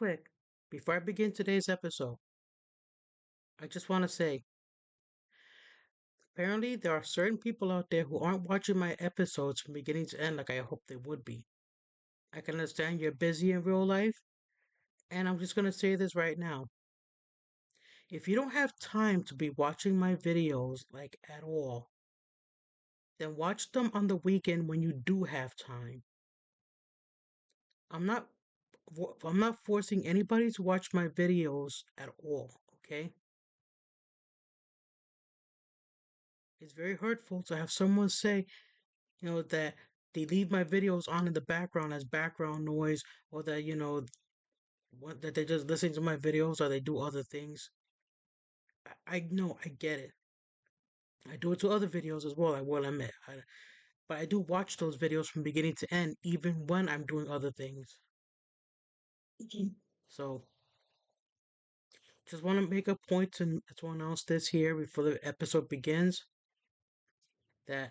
quick, before I begin today's episode, I just want to say apparently there are certain people out there who aren't watching my episodes from beginning to end like I hope they would be. I can understand you're busy in real life, and I'm just going to say this right now. If you don't have time to be watching my videos like at all, then watch them on the weekend when you do have time. I'm not I'm not forcing anybody to watch my videos at all, okay? It's very hurtful to have someone say, that they leave my videos on in the background as background noise, or that, that they just listen to my videos or they do other things. I know, I get it. I do it to other videos as well, I will admit. But I do watch those videos from beginning to end, even when I'm doing other things. So, just want to make a point to announce this here before the episode begins that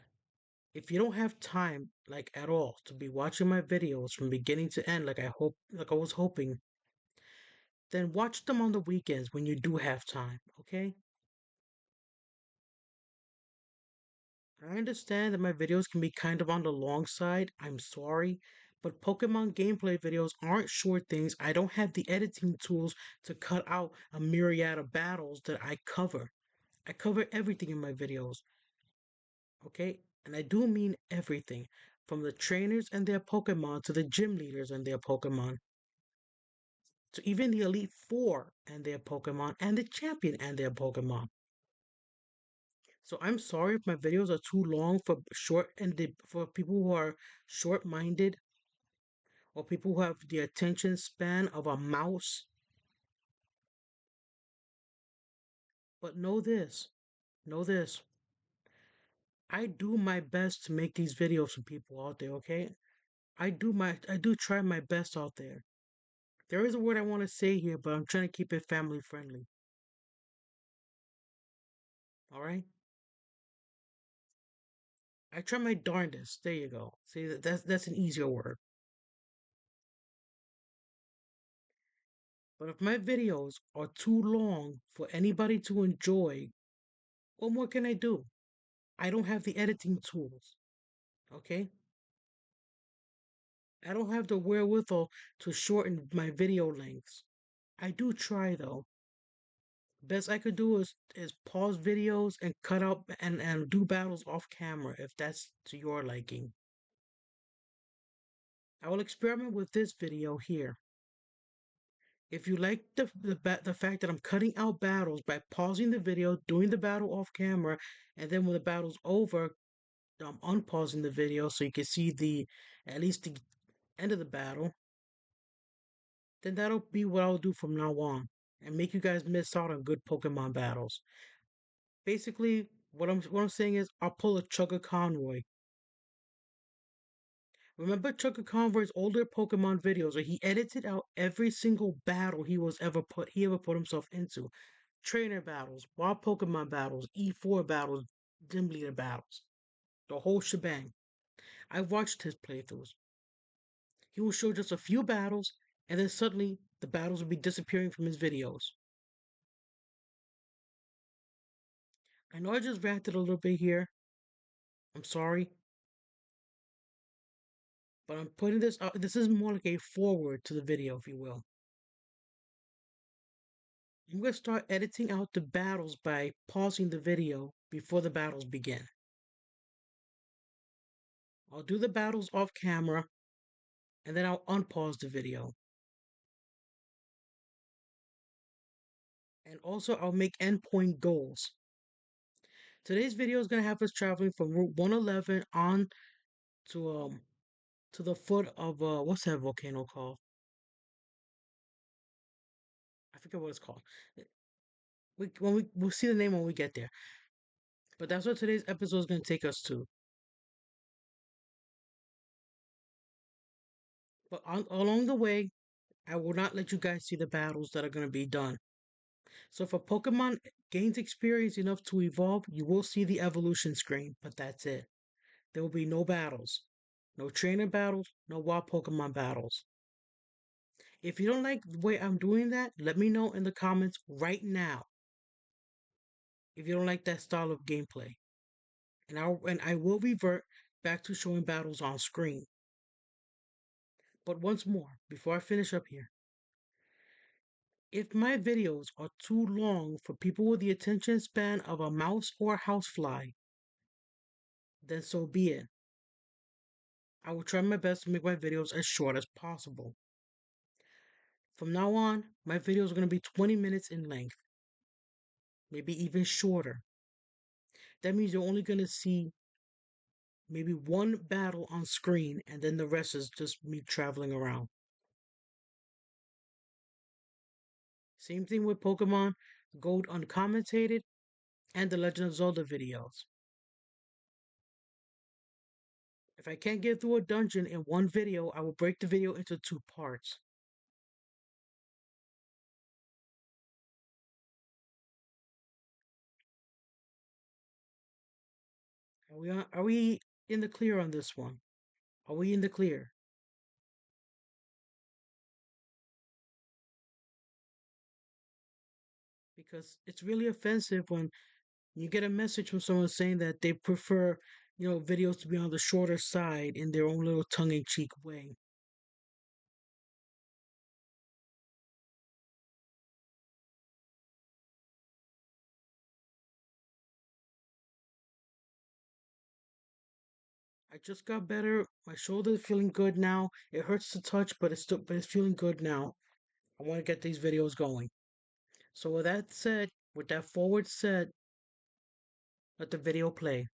if you don't have time, like at all, to be watching my videos from beginning to end, like I was hoping, then watch them on the weekends when you do have time, okay? I understand that my videos can be kind of on the long side, I'm sorry, but Pokemon gameplay videos aren't short things. I don't have the editing tools to cut out a myriad of battles that I cover. I cover everything in my videos, okay? And I do mean everything, from the trainers and their Pokemon to the gym leaders and their Pokemon, to even the Elite Four and their Pokemon, and the champion and their Pokemon. So I'm sorry if my videos are too long for people who are short-minded or people who have the attention span of a mouse. But know this. I do my best to make these videos for people out there, okay? I do try my best out there. There is a word I want to say here, but I'm trying to keep it family friendly. All right? I try my darndest. There you go. See, that's an easier word. But if my videos are too long for anybody to enjoy, what more can I do? I don't have the editing tools, okay? I don't have the wherewithal to shorten my video lengths. I do try though. Best I could do is pause videos and cut out and do battles off camera if that's to your liking. I will experiment with this video here. If you like the fact that I'm cutting out battles by pausing the video, doing the battle off camera, and then when the battle's over, I'm unpausing the video so you can see the at least the end of the battle, then that'll be what I'll do from now on and make you guys miss out on good Pokemon battles. Basically, what I'm saying is I'll pull a Chugga Conroy. Remember Chugga Conroy's older Pokemon videos where he edited out every single battle he ever put himself into. Trainer battles, wild Pokemon battles, E4 battles, gym leader battles. The whole shebang. I watched his playthroughs. He will show just a few battles, and then suddenly the battles will be disappearing from his videos. I know I just ranted a little bit here. I'm sorry. But I'm putting this out. This is more like a forward to the video, if you will. I'm going to start editing out the battles by pausing the video before the battles begin. I'll do the battles off camera, and then I'll unpause the video. And also, I'll make endpoint goals. Today's video is going to have us traveling from Route 111 on to to the foot of what's that volcano called? I forget what it's called. We'll see the name when we get there. But that's what today's episode is going to take us to. But along the way, I will not let you guys see the battles that are going to be done. So if a Pokemon gains experience enough to evolve, you will see the evolution screen, but that's it. There will be no battles. No trainer battles, no wild Pokemon battles. If you don't like the way I'm doing that, let me know in the comments right now. If you don't like that style of gameplay, and I will revert back to showing battles on screen. But once more, before I finish up here, if my videos are too long for people with the attention span of a mouse or a housefly, then so be it. I will try my best to make my videos as short as possible. From now on, my videos are going to be 20 minutes in length, maybe even shorter. That means you're only going to see maybe one battle on screen, and then the rest is just me traveling around. Same thing with Pokemon Gold Uncommentated and the Legend of Zelda videos. If I can't get through a dungeon in one video, I will break the video into two parts. Are we in the clear on this one? Are we in the clear? Because it's really offensive when you get a message from someone saying that they prefer, videos to be on the shorter side in their own little tongue-in-cheek way. I just got better. My shoulder is feeling good now. It hurts to touch, but it's feeling good now. I want to get these videos going. So with that forward said, let the video play.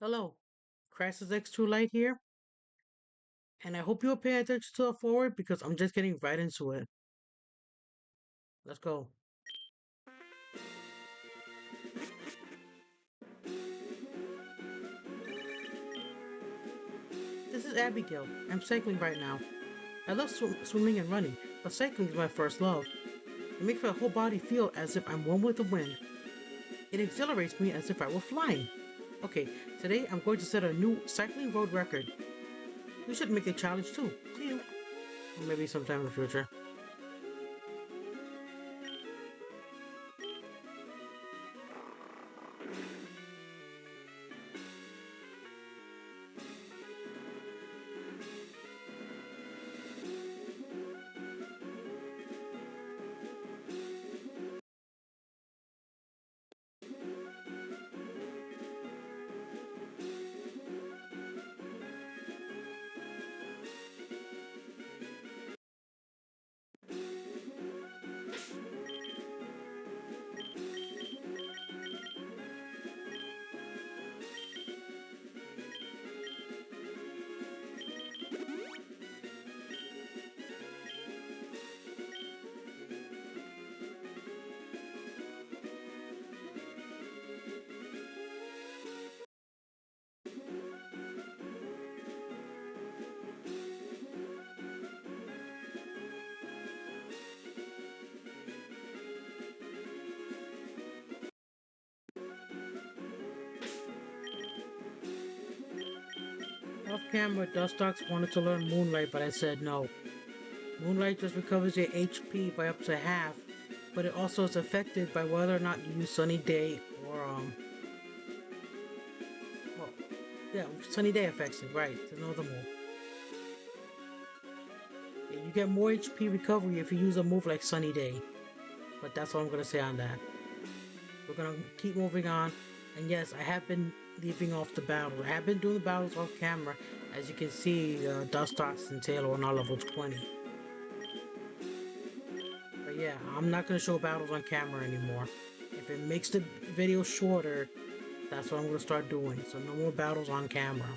Hello, Crisis X2 Light here, and I hope you'll pay attention to the forward because I'm just getting right into it. Let's go. This is Abigail. I'm cycling right now. I love swimming and running, but cycling is my first love. It makes my whole body feel as if I'm one with the wind. It exhilarates me as if I were flying. Okay, today I'm going to set a new cycling road record. You should make a challenge too. See you. Or maybe sometime in the future. Off camera, Dustox wanted to learn Moonlight, but I said no. Moonlight just recovers your HP by up to half, but it also is affected by whether or not you use Sunny Day or, well, yeah, Sunny Day affects it, right? There's no other move. Yeah, you get more HP recovery if you use a move like Sunny Day, but that's all I'm gonna say on that. We're gonna keep moving on, and yes, I have been leaving off the battle. I have been doing the battles off camera. As you can see, Dustox and Taylor are now level 20. But yeah, I'm not gonna show battles on camera anymore. If it makes the video shorter, that's what I'm gonna start doing. So no more battles on camera.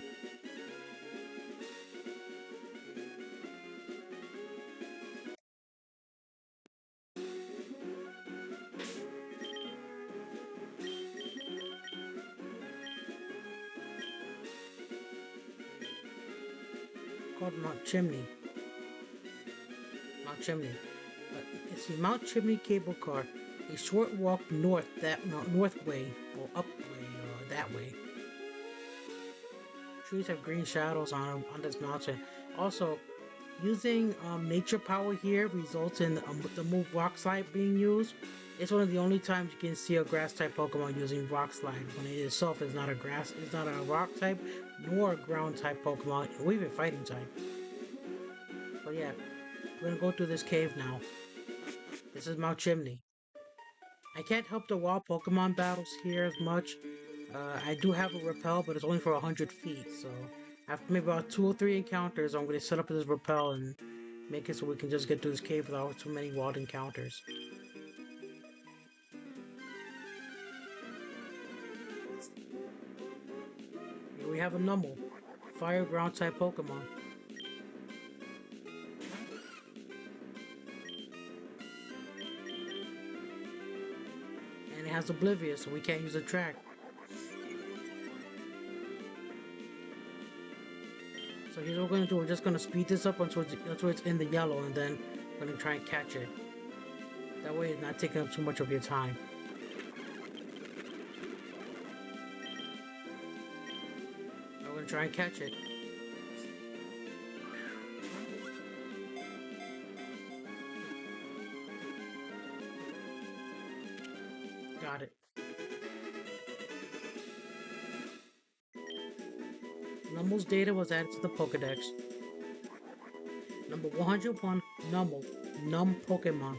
Called Mount Chimney. Mount Chimney. It's the Mount Chimney cable car. A short walk north that north way or up way that way. Trees have green shadows on this mountain. Also, using nature power here results in the move Rock Slide being used. It's one of the only times you can see a grass type Pokemon using Rock Slide when it itself is not a rock type, nor a ground type Pokemon, or even fighting type. But yeah, we're gonna go through this cave now. This is Mount Chimney. I can't help the wild Pokemon battles here as much. I do have a repel, but it's only for 100 feet, so after maybe about 2 or 3 encounters, I'm going to set up this repel and make it so we can just get through this cave without too many wild encounters. Here we have a Numble, Fire Ground type Pokemon. And it has Oblivious, so we can't use a track. So here's what we're going to do, we're just going to speed this up until it's in the yellow, and then we're going to try and catch it. That way it's not taking up too much of your time. We're going to try and catch it. Got it. Numble's data was added to the Pokedex. Number 101, Numble, Numb Pokemon.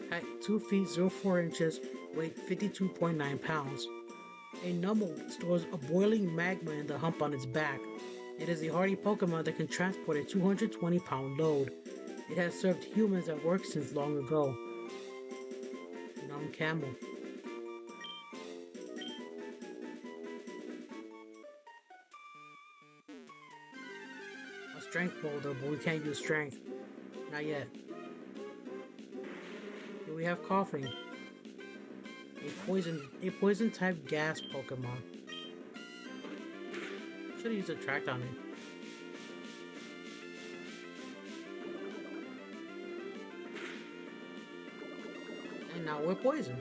Height 2 feet 04 inches, weight 52.9 pounds. A Numble stores a boiling magma in the hump on its back. It is a hardy Pokemon that can transport a 220-pound load. It has served humans at work since long ago. Numb Camel. A strength boulder, but we can't use strength. Not yet. Here we have Coughing. A poison type gas Pokemon. Should have used a track on it. And now we're poison.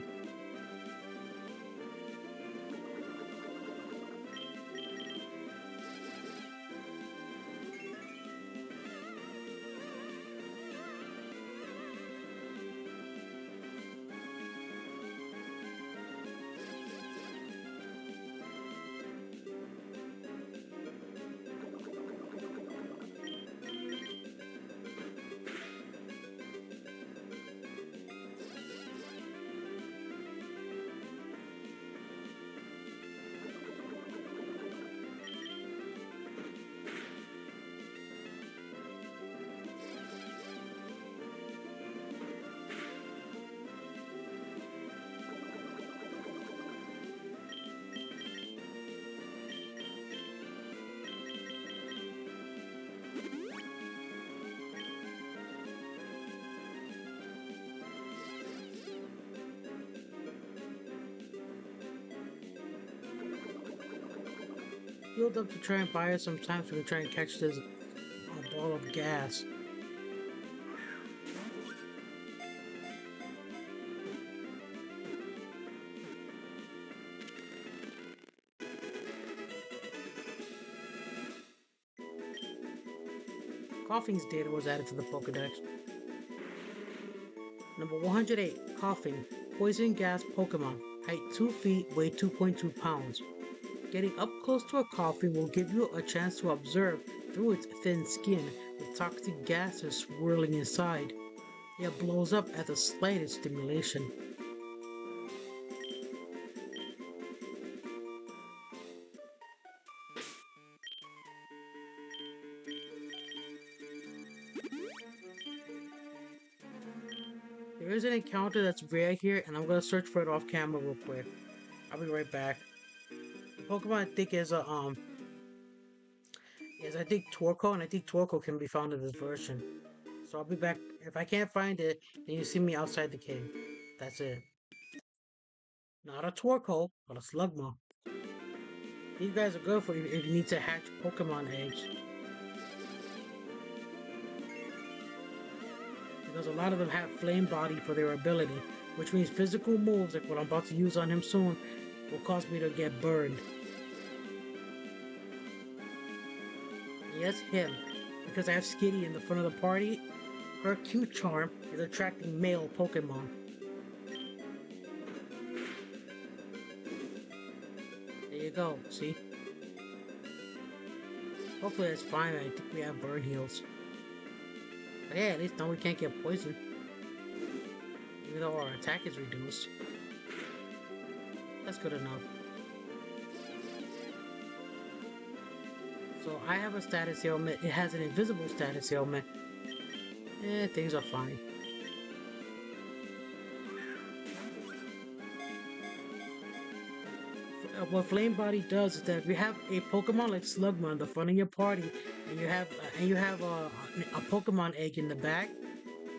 healed up to try and buy us some time so we can try and catch this ball of gas. Coughing's data was added to the Pokedex. Number 108, Coughing, poison gas Pokemon. Height 2 feet, weight 2.2 pounds. Getting up close to a Coughing will give you a chance to observe through its thin skin with toxic gases swirling inside. It blows up at the slightest stimulation. There is an encounter that's rare here, and I'm gonna search for it off camera real quick. I'll be right back. The Pokemon I think is I think Torkoal, and I think Torkoal can be found in this version. So I'll be back. If I can't find it, then you see me outside the cave. That's it. Not a Torkoal, but a Slugma. These guys are good for you if you need to hatch Pokemon eggs. Because a lot of them have Flame Body for their ability, which means physical moves like what I'm about to use on him soon will cause me to get burned. Yes, him. Because I have Skitty in the front of the party, her cute charm is attracting male Pokemon. There you go, see? Hopefully that's fine. I think we have burn heals. But yeah, at least now we can't get poisoned. Even though our attack is reduced. That's good enough. So I have a status ailment. It has an invisible status ailment. Things are fine. What Flame Body does is that if you have a Pokemon like Slugma in the front of your party, and you have a Pokemon egg in the back,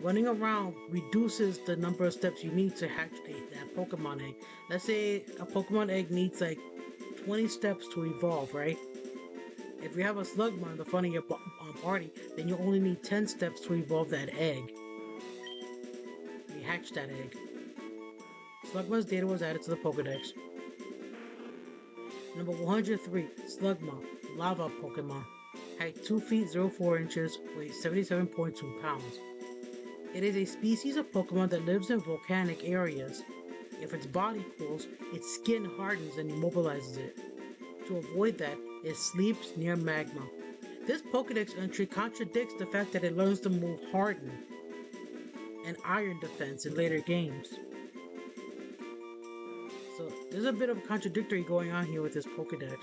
running around reduces the number of steps you need to hatch that Pokemon egg. Let's say a Pokemon egg needs like 20 steps to evolve, right? If you have a Slugma in the front of your party, then you only need 10 steps to evolve that egg. You hatch that egg. Slugma's data was added to the Pokedex. Number 103, Slugma, Lava Pokemon. Height 2 feet 04 inches, weight 77.2 pounds. It is a species of Pokemon that lives in volcanic areas. If its body cools, its skin hardens and immobilizes it. To avoid that, it sleeps near magma. This Pokedex entry contradicts the fact that it learns to move Harden and Iron Defense in later games. So there's a bit of contradictory going on here with this Pokedex.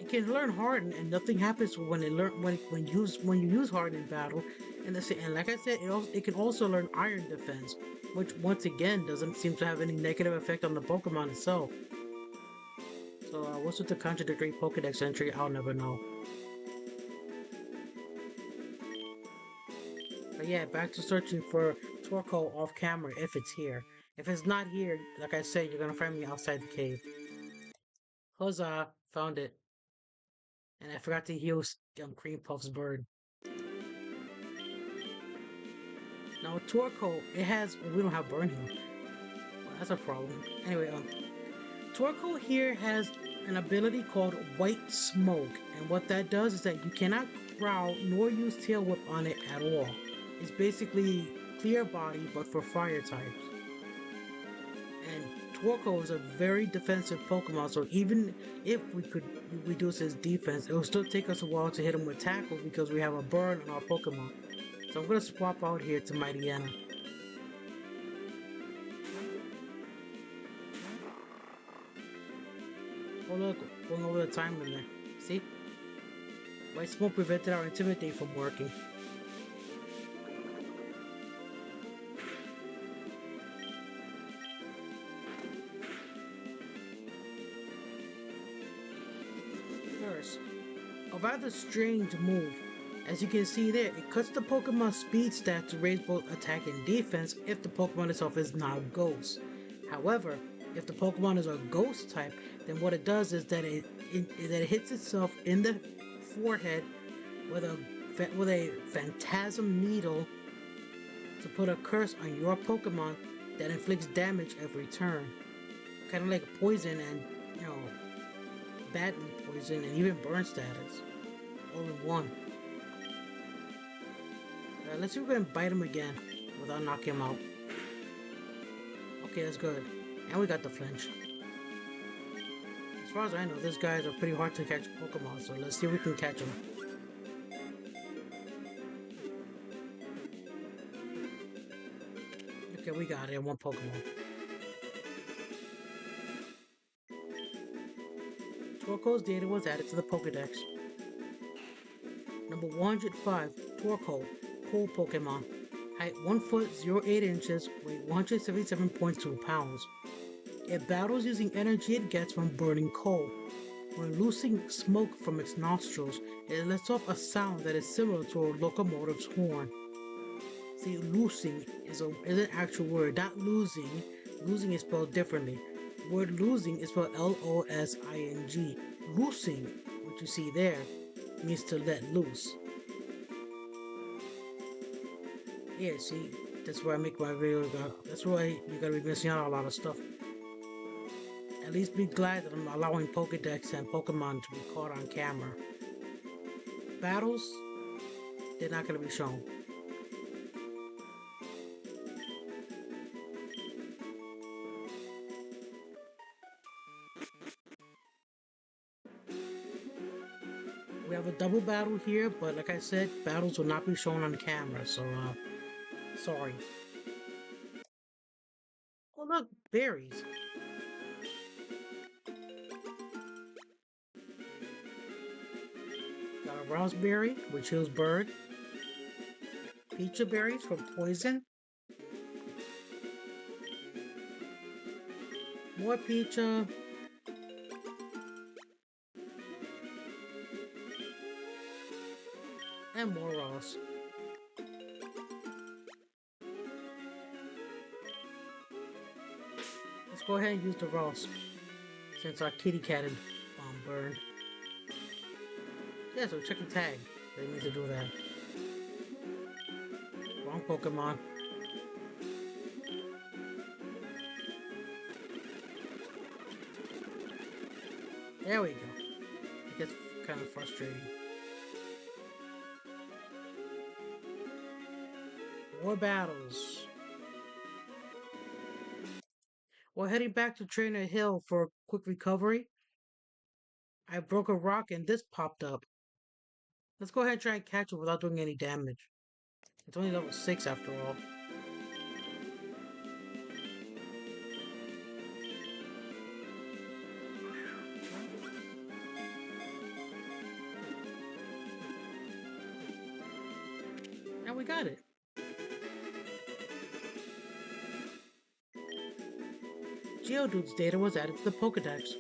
It can learn Harden, and nothing happens when you use Harden in battle. And like I said, it can also learn Iron Defense, which once again doesn't seem to have any negative effect on the Pokemon itself. So what's with the contradictory Pokedex entry? I'll never know. But yeah, back to searching for Torkoal off camera if it's here. If it's not here, like I said, you're gonna find me outside the cave. Huzzah! Found it. And I forgot to heal Cream Puff's bird. Now Torkoal, we don't have burn heal. Well, that's a problem. Anyway, Torkoal here has an ability called White Smoke, and what that does is that you cannot growl nor use Tail Whip on it at all. It's basically Clear Body, but for fire types. And Torkoal is a very defensive Pokemon, so even if we could reduce his defense, it will still take us a while to hit him with Tackle because we have a burn on our Pokemon. So I'm going to swap out here to Mightyena. Oh look, going over the time limit. See? White Smoke prevented our Intimidate from working. First, a rather strange move. As you can see there, it cuts the Pokemon's speed stat to raise both attack and defense if the Pokemon itself is not Ghost. However, If the Pokemon is a ghost type, then what it does is that it hits itself in the forehead with a phantasm needle to put a curse on your Pokemon that inflicts damage every turn. Kind of like poison and, you know, badly poison and even burn status. All in one. Alright, let's see if we can bite him again without knocking him out. Okay, that's good. And we got the flinch. As far as I know, these guys are pretty hard to catch Pokemon, so let's see if we can catch them. Okay, we got it. One Pokemon. Torko's data was added to the Pokedex. Number 105, Torko, Coal Pokemon. Height 1 foot 08 inches, weight 177.2 pounds. It battles using energy it gets from burning coal. When loosing smoke from its nostrils, it lets off a sound that is similar to a locomotive's horn. See, loosing is an actual word, not losing. Losing is spelled differently. The word losing is spelled L-O-S-I-N-G. Loosing, what you see there, means to let loose. Yeah, see, that's where I make my video. That's why you gotta be missing out on a lot of stuff. At least be glad that I'm allowing Pokedex and Pokemon to be caught on camera. Battles, they're not gonna be shown. We have a double battle here, but like I said, battles will not be shown on camera, so sorry. Oh look, berries. Got a raspberry, which heals bird. Pecha berries for poison. More pecha. And more Ross. Let's go ahead and use the Ross since our kitty cat is burned. Yeah, so check the tag. They need to do that. Wrong Pokemon. There we go. It gets kind of frustrating. More battles. We're heading back to Trainer Hill for a quick recovery. I broke a rock and this popped up. Let's go ahead and try and catch it without doing any damage. It's only level 6 after all. And we got it. Geodude's data was added to the Pokedex.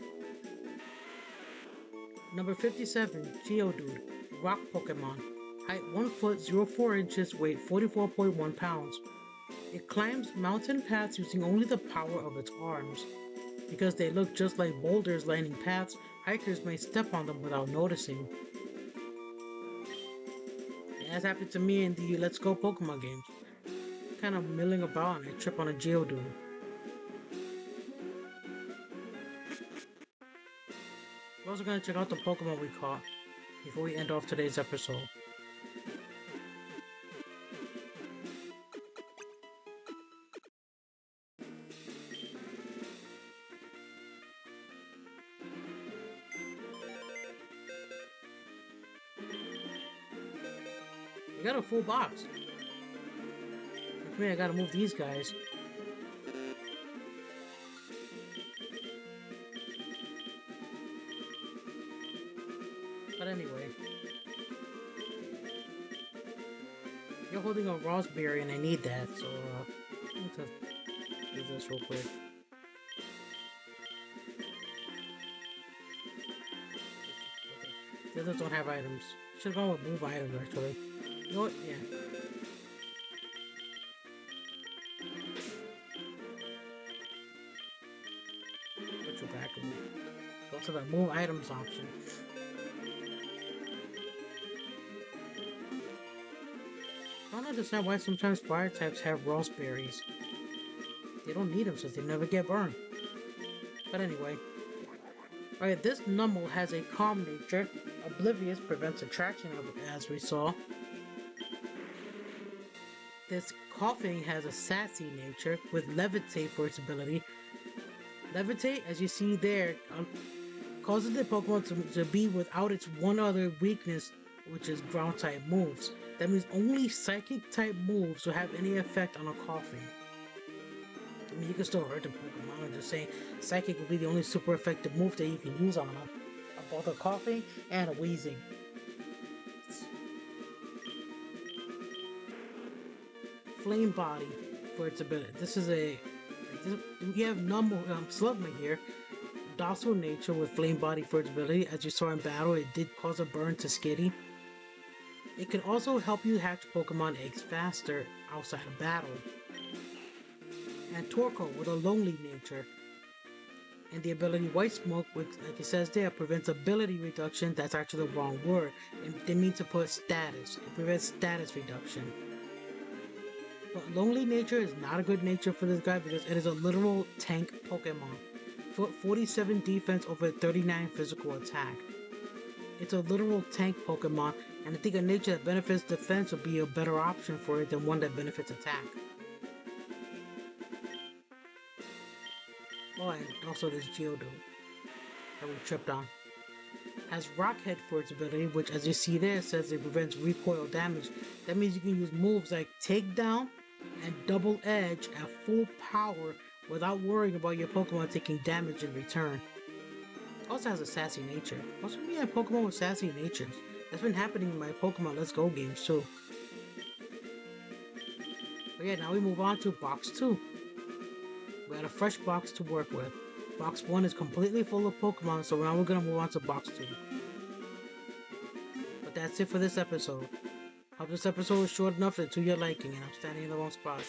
Number 57, Geodude, Rock Pokemon. Height 1 foot 04 inches, weight 44.1 pounds. It climbs mountain paths using only the power of its arms. Because they look just like boulders lining paths, hikers may step on them without noticing. It has happened to me in the Let's Go Pokemon games. Kind of milling about and I trip on a Geodude. We're also going to check out the Pokemon we caught before we end off today's episode. We got a full box. Which means I gotta move these guys. But anyway. You're holding a raspberry and I need that, so I'm going to do this real quick. The others don't have items. Should go with move items actually. You know what? Yeah. go back and go to the move items option. I don't understand why sometimes fire types have raspberries. They don't need them since they never get burned. But anyway. Alright, this Numble has a calm nature. Oblivious prevents attraction, as we saw. This Coughing has a sassy nature with Levitate for its ability. Levitate, as you see there, causes the Pokemon to be without its one other weakness, which is ground type moves. That means only psychic type moves will have any effect on a Coughing. I mean, you can still hurt the Pokemon. I'm just saying, Psychic will be the only super effective move that you can use on them. Both a Coughing and a Wheezing. Flame Body for its ability. This is we have Slugma here. Docile nature with Flame Body for its ability. As you saw in battle, it did cause a burn to Skitty. It can also help you hatch Pokemon eggs faster outside of battle. And Torkoal with a lonely nature. And the ability White Smoke, which, like it says there, prevents ability reduction. That's actually the wrong word. They mean to put status. It prevents status reduction. But lonely nature is not a good nature for this guy because it is a literal tank Pokemon. 47 defense over 39 physical attack. It's a literal tank Pokemon, and I think a nature that benefits defense would be a better option for it than one that benefits attack. Oh, and also this Geodude that we tripped on. Has Rock Head for its ability, which as you see there says it prevents recoil damage. That means you can use moves like Takedown and Double Edge at full power without worrying about your Pokemon taking damage in return. It also has a sassy nature. Also, we have Pokemon with sassy natures. That's been happening in my Pokemon Let's Go games too. But yeah, now we move on to Box 2. We got a fresh box to work with. Box 1 is completely full of Pokemon, so now we're gonna move on to Box 2. But that's it for this episode. Hope this episode was short enough to your liking, and I'm standing in the wrong spot.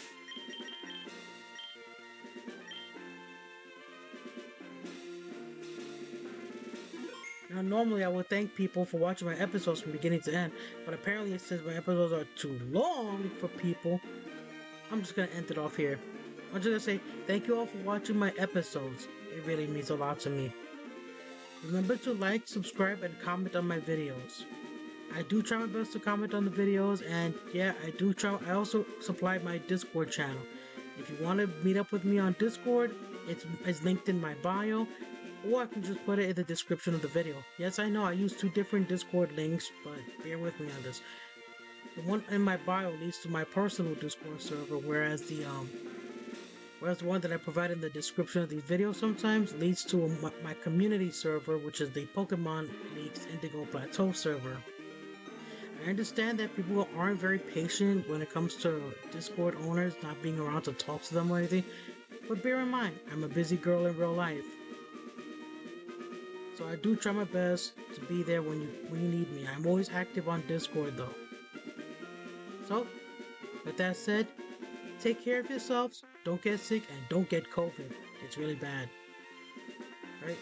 Now, normally I would thank people for watching my episodes from beginning to end, but apparently it says my episodes are too long for people. I'm just gonna end it off here. I'm just gonna say thank you all for watching my episodes. It really means a lot to me. Remember to like, subscribe, and comment on my videos. I do try my best to comment on the videos, and yeah, I also supply my Discord channel. If you want to meet up with me on Discord, it's linked in my bio, or I can just put it in the description of the video. Yes, I know I use 2 different Discord links, but bear with me on this. The one in my bio leads to my personal Discord server, whereas the one that I provide in the description of these videos sometimes leads to my community server, which is the Pokemon League's Indigo Plateau server. I understand that people aren't very patient when it comes to Discord owners not being around to talk to them or anything, but bear in mind, I'm a busy girl in real life. So I do try my best to be there when you need me. I'm always active on Discord though. So, with that said, take care of yourselves, don't get sick, and don't get COVID. It's really bad. Right?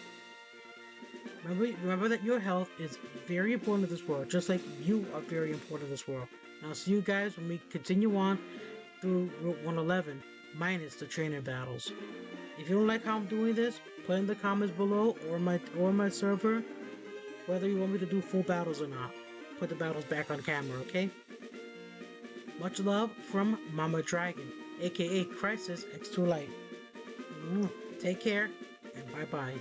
Remember that your health is very important in this world, just like you are very important in this world. And I'll see you guys when we continue on through Route 111, minus the trainer battles. If you don't like how I'm doing this, put in the comments below or my server whether you want me to do full battles or not. Put the battles back on camera, okay? Much love from Mama Dragon, aka Crisis X2 Light. Take care, and bye-bye.